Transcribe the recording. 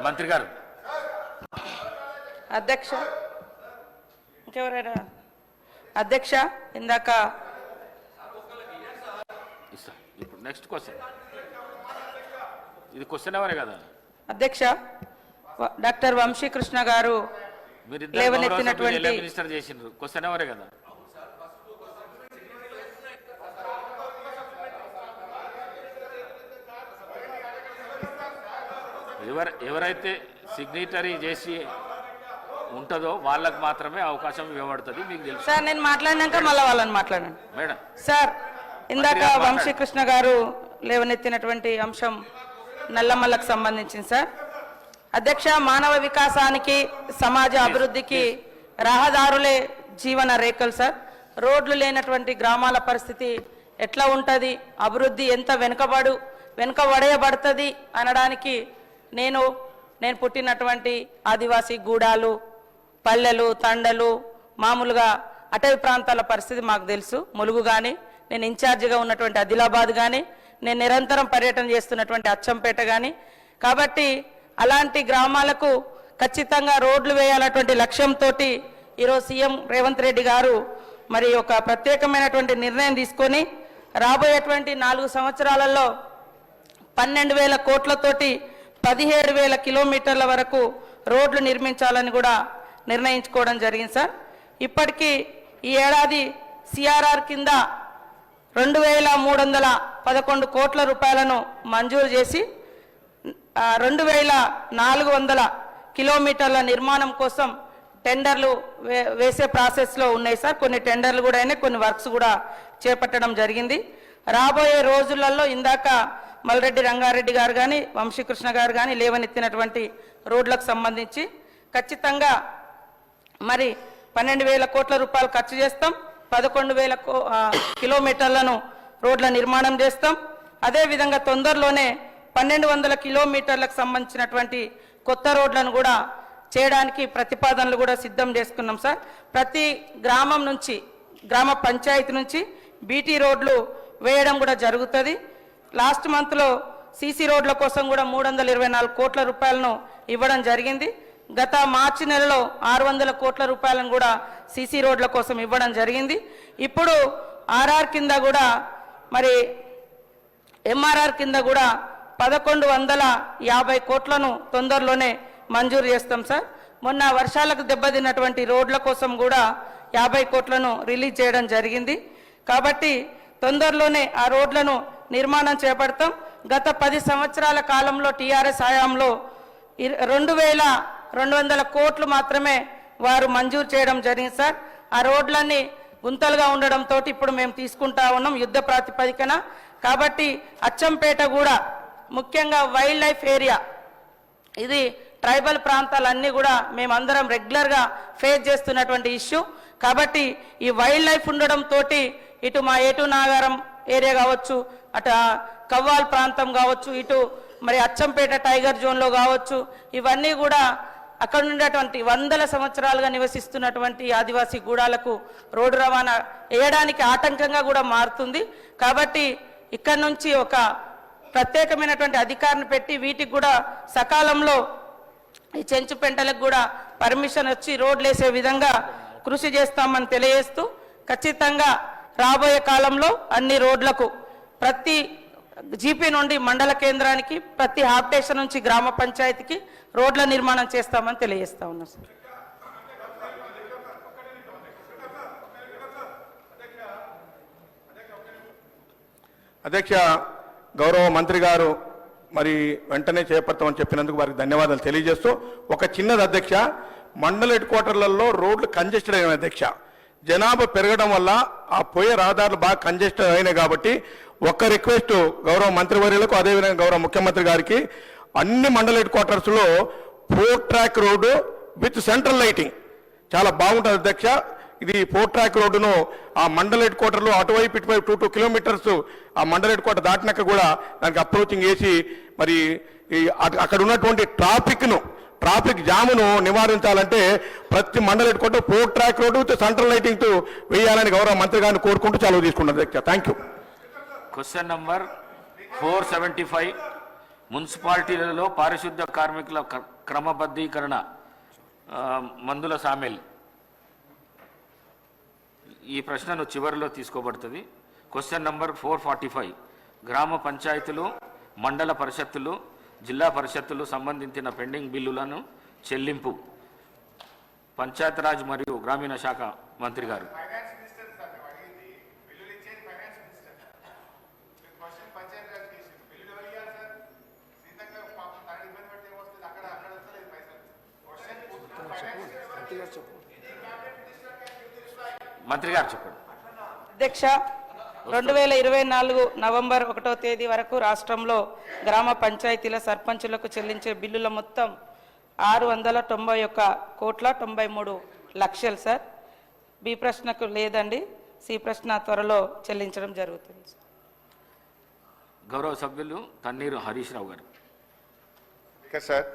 మంత్రి గారు. అధ్యక్ష, ఇంకెవరైనా? అధ్యక్ష, ఇందాక ఇప్పుడు నెక్స్ట్ క్వశ్చన్, ఇది క్వశ్చన్ ఎవరే కదా అధ్యక్ష. డాక్టర్ వంశీకృష్ణ గారు లేవనెత్తినటువంటి మినిస్టర్ చేసిండ్రు, క్వశ్చన్ ఎవరే కదా. ఎవరైతే సిగ్నేటరీ చేసి ఉంటుందో వాళ్ళకు మాత్రమే అవకాశం ఇవ్వబడుతుంది, మీకు తెలుసు సార్. నేను మాట్లాడినాక మళ్ళీ వాళ్ళని మాట్లాడండి మేడం. సార్, ఇందాక వంశీకృష్ణ గారు లేవనెత్తినటువంటి అంశం నల్లమల్లకు సంబంధించింది సార్. అధ్యక్ష, మానవ వికాసానికి సమాజ అభివృద్ధికి రహదారులే జీవన రేఖలు సార్. రోడ్లు లేనటువంటి గ్రామాల పరిస్థితి ఎట్లా ఉంటుంది, అభివృద్ధి ఎంత వెనుకబడేయబడుతుంది అనడానికి నేను పుట్టినటువంటి ఆదివాసీ గూడాలు, పల్లెలు, తండలు, మామూలుగా అటవీ ప్రాంతాల పరిస్థితి మాకు తెలుసు. ములుగు కానీ, నేను ఇన్ఛార్జిగా ఉన్నటువంటి ఆదిలాబాద్ కానీ, నేను నిరంతరం పర్యటన చేస్తున్నటువంటి అచ్చంపేట కానీ. కాబట్టి అలాంటి గ్రామాలకు ఖచ్చితంగా రోడ్లు వేయాలన్నటువంటి లక్ష్యంతో ఈరోజు సీఎం రేవంత్ రెడ్డి గారు మరి ఒక ప్రత్యేకమైనటువంటి నిర్ణయం తీసుకొని రాబోయేటువంటి 4 సంవత్సరాలలో 12,000 కోట్లతోటి 17,000 కిలోమీటర్ల వరకు రోడ్లు నిర్మించాలని కూడా నిర్ణయించుకోవడం జరిగింది సార్. ఇప్పటికీ ఈ ఏడాది సిఆర్ఆర్ కింద 2,311 కోట్ల రూపాయలను మంజూరు చేసి 2,400 కిలోమీటర్ల నిర్మాణం కోసం టెండర్లు వేసే ప్రాసెస్లో ఉన్నాయి సార్. కొన్ని టెండర్లు కూడా అయినాయి, కొన్ని వర్క్స్ కూడా చేపట్టడం జరిగింది. రాబోయే రోజులలో ఇందాక మల్రెడ్డి రంగారెడ్డి గారు కానీ, వంశీకృష్ణ గారు కానీ లేవనెత్తినటువంటి రోడ్లకు సంబంధించి ఖచ్చితంగా మరి 12,000 కోట్ల రూపాయలు ఖర్చు చేస్తాం. 11,000 కిలోమీటర్లను రోడ్ల నిర్మాణం చేస్తాం. అదేవిధంగా తొందరలోనే 1,200 కిలోమీటర్లకు సంబంధించినటువంటి కొత్త రోడ్లను కూడా చేయడానికి ప్రతిపాదనలు కూడా సిద్ధం చేసుకున్నాం సార్. ప్రతి గ్రామం నుంచి, గ్రామ పంచాయతీ నుంచి బీటీ రోడ్లు వేయడం కూడా జరుగుతుంది. లాస్ట్ మంత్లో సీసీ రోడ్ల కోసం కూడా 324 కోట్ల రూపాయలను ఇవ్వడం జరిగింది. గత మార్చి నెలలో 600 కోట్ల రూపాయలను కూడా సీసీ రోడ్ల కోసం ఇవ్వడం జరిగింది. ఇప్పుడు ఆర్ఆర్ కింద కూడా మరి ఎంఆర్ఆర్ కింద కూడా 1,150 కోట్లను తొందరలోనే మంజూరు చేస్తాం సార్. మొన్న వర్షాలకు దెబ్బతిన్నటువంటి రోడ్ల కోసం కూడా 50 కోట్లను రిలీజ్ చేయడం జరిగింది. కాబట్టి తొందరలోనే ఆ రోడ్లను నిర్మాణం చేపడతాం. గత 10 సంవత్సరాల కాలంలో టీఆర్ఎస్ హయాంలో 2,200 కోట్లు మాత్రమే వారు మంజూరు చేయడం జరిగింది సార్. ఆ రోడ్లన్నీ గుంతలుగా ఉండడంతో ఇప్పుడు మేము తీసుకుంటా ఉన్నాం యుద్ధ ప్రాతిపదికన. కాబట్టి అచ్చంపేట కూడా ముఖ్యంగా వైల్డ్ లైఫ్ ఏరియా, ఇది ట్రైబల్ ప్రాంతాలన్నీ కూడా మేమందరం రెగ్యులర్గా ఫేస్ చేస్తున్నటువంటి ఇష్యూ. కాబట్టి ఈ వైల్డ్ లైఫ్ ఉండడంతో ఇటు మా ఏటు నాగారం ఏరియా కావచ్చు, అటు కవ్వాల్ ప్రాంతం కావచ్చు, ఇటు మరి అచ్చంపేట టైగర్ జోన్లో కావచ్చు, ఇవన్నీ కూడా అక్కడ ఉండేటువంటి 100 సంవత్సరాలుగా నివసిస్తున్నటువంటి ఆదివాసీ గూడాలకు రోడ్డు రవాణా వేయడానికి ఆటంకంగా కూడా మారుతుంది. కాబట్టి ఇక్కడ నుంచి ఒక ప్రత్యేకమైనటువంటి అధికారిని పెట్టి వీటికి కూడా సకాలంలో ఈ చెంచు పెంటలకు కూడా పర్మిషన్ వచ్చి రోడ్లు వేసే విధంగా కృషి చేస్తామని తెలియజేస్తూ, ఖచ్చితంగా రాబోయే కాలంలో అన్ని రోడ్లకు ప్రతి జీపీ నుండి మండల కేంద్రానికి, ప్రతి హాఫ్ స్టేషన్ నుంచి గ్రామ పంచాయతీకి రోడ్ల నిర్మాణం చేస్తామని తెలియజేస్తా ఉన్నాం సార్. అధ్యక్ష, గౌరవ మంత్రి గారు మరి వెంటనే చేపడతామని చెప్పినందుకు వారికి ధన్యవాదాలు తెలియజేస్తూ, ఒక చిన్నది అధ్యక్ష, మండల హెడ్ క్వార్టర్లలో రోడ్లు కంజెస్టెడ్ అయిన అధ్యక్ష, జనాభా పెరగడం వల్ల ఆ పోయే రహదారులు బాగా కంజెస్టెడ్ అయినాయి. కాబట్టి ఒక్క రిక్వెస్ట్ గౌరవ మంత్రివర్యులకు, అదేవిధంగా గౌరవ ముఖ్యమంత్రి గారికి, అన్ని మండల హెడ్ క్వార్టర్స్లో 4 track road with central lighting చాలా బాగుంటుంది అధ్యక్ష. ఇది 4 ట్రాక్ రోడ్డును ఆ మండల హెడ్ క్వార్టర్లో అటువైపు ఇటువైపు 2 కిలోమీటర్స్ ఆ మండల హెడ్ క్వార్టర్ దాటినాక కూడా దానికి అప్రోచింగ్ వేసి మరి అక్కడ ఉన్నటువంటి ట్రాఫిక్ జామును నివారించాలంటే ప్రతి మండల head quarter 4 track road with central లైటింగ్తో వేయాలని గౌరవ మంత్రి గారిని కోరుకుంటూ సెలవు తీసుకున్నారు అధ్యక్ష. Thank you. క్వశ్చన్ నంబర్ 475 మున్సిపాలిటీలలో పారిశుద్ధ కార్మికుల క్రమబద్ధీకరణ మందుల సామెల్. ఈ ప్రశ్నను చివరిలో తీసుకోబడుతుంది. Question number 445. గ్రామ పంచాయతీలు, మండల పరిషత్తులు, జిల్లా పరిషత్తులు సంబంధించిన పెండింగ్ బిల్లులను చెల్లింపు. పంచాయతీరాజ్ మరియు గ్రామీణ శాఖ మంత్రి గారు. మంత్రి గారు చెప్పండి. అధ్యక్ష, 2024 నవంబర్ 1వ తేదీ వరకు రాష్ట్రంలో గ్రామ పంచాయతీల సర్పంచులకు చెల్లించే బిల్లుల మొత్తం 691,93,00,000 సార్. బి ప్రశ్నకు లేదండి. సి ప్రశ్న త్వరలో చెల్లించడం జరుగుతుంది. గౌరవ సభ్యులు తన్నీరు హరీష్ రావు గారు. సార్